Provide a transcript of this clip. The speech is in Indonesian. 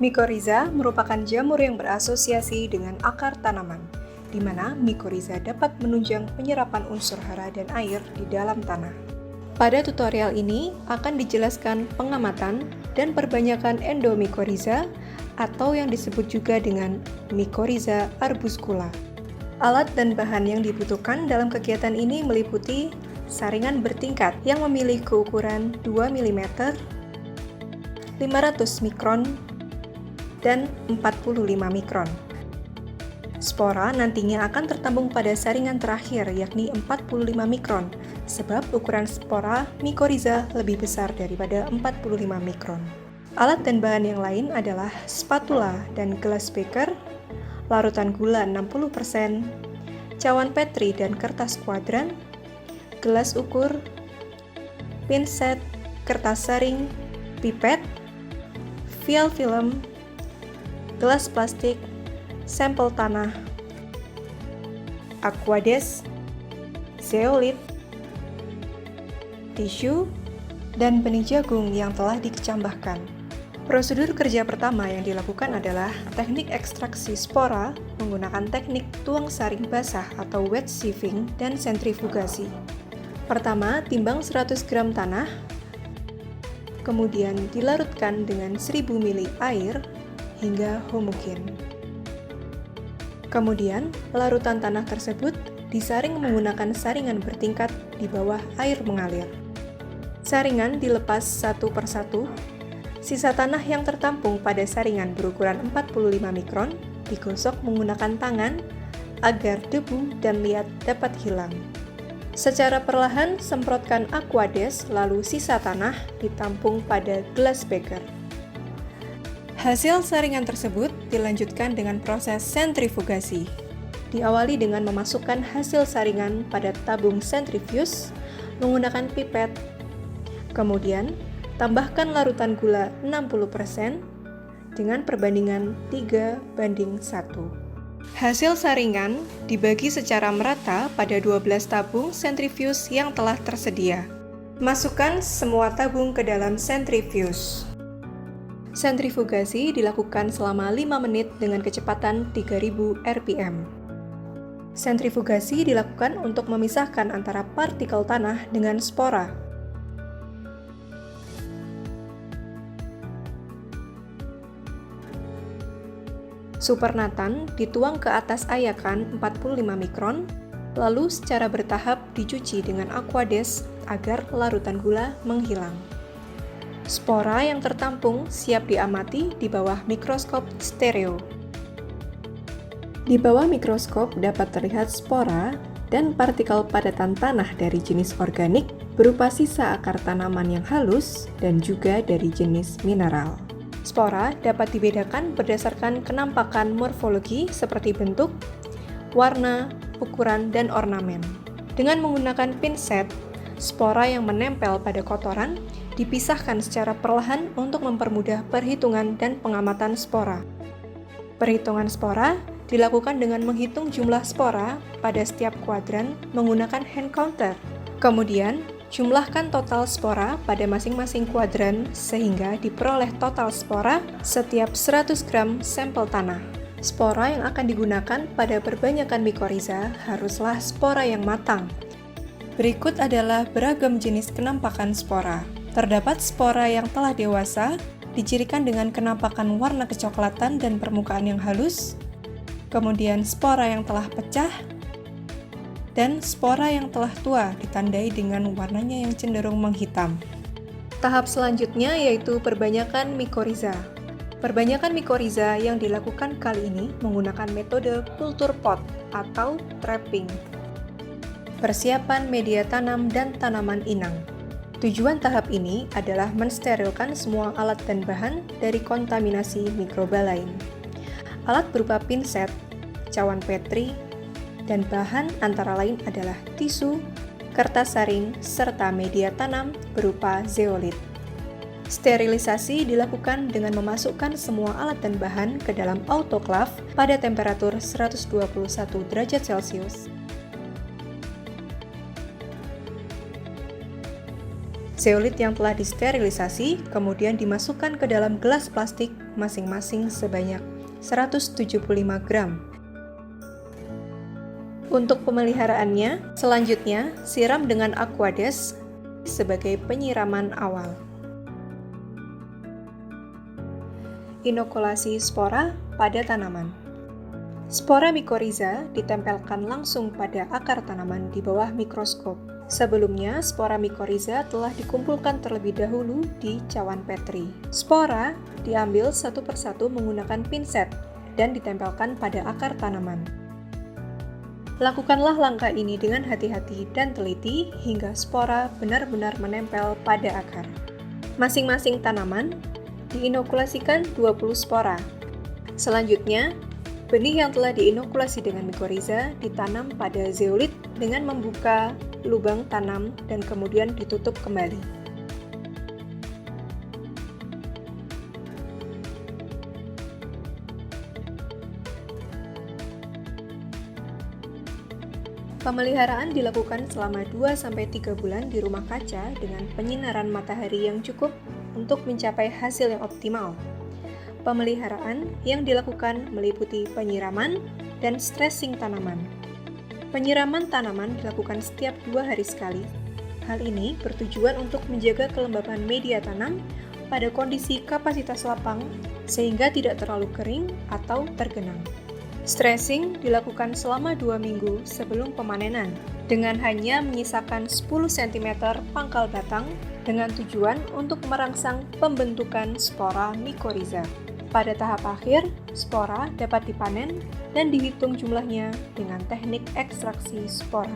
Mycorrhiza merupakan jamur yang berasosiasi dengan akar tanaman, di mana mycorrhiza dapat menunjang penyerapan unsur hara dan air di dalam tanah. Pada tutorial ini akan dijelaskan pengamatan dan perbanyakan endomycorrhiza atau yang disebut juga dengan Mycorrhiza arbuscula. Alat dan bahan yang dibutuhkan dalam kegiatan ini meliputi saringan bertingkat yang memiliki ukuran 2 mm, 500 mikron, dan 45 mikron. Spora nantinya akan tertampung pada saringan terakhir yakni 45 mikron, sebab ukuran spora mycorrhiza lebih besar daripada 45 mikron. Alat dan bahan yang lain adalah spatula dan gelas beker, larutan gula 60%, cawan petri dan kertas kuadran, gelas ukur, pinset, kertas saring, pipet, vial film, gelas plastik, sampel tanah, aquades, zeolit, tisu, dan benih jagung yang telah dikecambahkan. Prosedur kerja pertama yang dilakukan adalah teknik ekstraksi spora menggunakan teknik tuang saring basah atau wet sieving dan sentrifugasi. Pertama, timbang 100 gram tanah, kemudian dilarutkan dengan 1000 ml air hingga homogen. Kemudian, larutan tanah tersebut disaring menggunakan saringan bertingkat di bawah air mengalir. Saringan dilepas satu persatu. Sisa tanah yang tertampung pada saringan berukuran 45 mikron digosok menggunakan tangan agar debu dan liat dapat hilang. Secara perlahan semprotkan aquades, lalu sisa tanah ditampung pada gelas beker. Hasil saringan tersebut dilanjutkan dengan proses sentrifugasi. Diawali dengan memasukkan hasil saringan pada tabung sentrifuge menggunakan pipet. Kemudian, tambahkan larutan gula 60% dengan perbandingan 3:1. Hasil saringan dibagi secara merata pada 12 tabung sentrifuge yang telah tersedia. Masukkan semua tabung ke dalam sentrifuge. Sentrifugasi dilakukan selama 5 menit dengan kecepatan 3000 rpm. Sentrifugasi dilakukan untuk memisahkan antara partikel tanah dengan spora. Supernatan dituang ke atas ayakan 45 mikron, lalu secara bertahap dicuci dengan aquades agar larutan gula menghilang. Spora yang tertampung siap diamati di bawah mikroskop stereo. Di bawah mikroskop dapat terlihat spora dan partikel padatan tanah dari jenis organik berupa sisa akar tanaman yang halus dan juga dari jenis mineral. Spora dapat dibedakan berdasarkan kenampakan morfologi seperti bentuk, warna, ukuran, dan ornamen. Dengan menggunakan pinset, spora yang menempel pada kotoran dipisahkan secara perlahan untuk mempermudah perhitungan dan pengamatan spora. Perhitungan spora dilakukan dengan menghitung jumlah spora pada setiap kuadran menggunakan hand counter. Kemudian, jumlahkan total spora pada masing-masing kuadran sehingga diperoleh total spora setiap 100 gram sampel tanah. Spora yang akan digunakan pada perbanyakan mycorrhiza haruslah spora yang matang. Berikut adalah beragam jenis kenampakan spora. Terdapat spora yang telah dewasa, dicirikan dengan kenampakan warna kecoklatan dan permukaan yang halus, kemudian spora yang telah pecah, dan spora yang telah tua ditandai dengan warnanya yang cenderung menghitam. Tahap selanjutnya yaitu perbanyakan mycorrhiza. Perbanyakan mycorrhiza yang dilakukan kali ini menggunakan metode kultur pot atau trapping. Persiapan media tanam dan tanaman inang. Tujuan tahap ini adalah mensterilkan semua alat dan bahan dari kontaminasi mikroba lain. Alat berupa pinset, cawan petri, dan bahan antara lain adalah tisu, kertas saring, serta media tanam berupa zeolit. Sterilisasi dilakukan dengan memasukkan semua alat dan bahan ke dalam autoklaf pada temperatur 121 derajat Celcius. Zeolit yang telah disterilisasi kemudian dimasukkan ke dalam gelas plastik masing-masing sebanyak 175 gram. Untuk pemeliharaannya, selanjutnya siram dengan Aquades sebagai penyiraman awal. Inokulasi spora pada tanaman. Spora mycorrhiza ditempelkan langsung pada akar tanaman di bawah mikroskop. Sebelumnya, spora mycorrhiza telah dikumpulkan terlebih dahulu di cawan Petri. Spora diambil satu persatu menggunakan pinset dan ditempelkan pada akar tanaman. Lakukanlah langkah ini dengan hati-hati dan teliti hingga spora benar-benar menempel pada akar. Masing-masing tanaman diinokulasikan 20 spora. Selanjutnya, benih yang telah diinokulasi dengan mycorrhiza ditanam pada zeolit dengan membuka lubang tanam dan kemudian ditutup kembali. Pemeliharaan dilakukan selama 2-3 bulan di rumah kaca dengan penyinaran matahari yang cukup untuk mencapai hasil yang optimal. Pemeliharaan yang dilakukan meliputi penyiraman dan stressing tanaman. Penyiraman tanaman dilakukan setiap 2 hari sekali. Hal ini bertujuan untuk menjaga kelembapan media tanam pada kondisi kapasitas lapang sehingga tidak terlalu kering atau tergenang. Stressing dilakukan selama 2 minggu sebelum pemanenan, dengan hanya menyisakan 10 cm pangkal batang dengan tujuan untuk merangsang pembentukan spora mycorrhiza. Pada tahap akhir, spora dapat dipanen dan dihitung jumlahnya dengan teknik ekstraksi spora.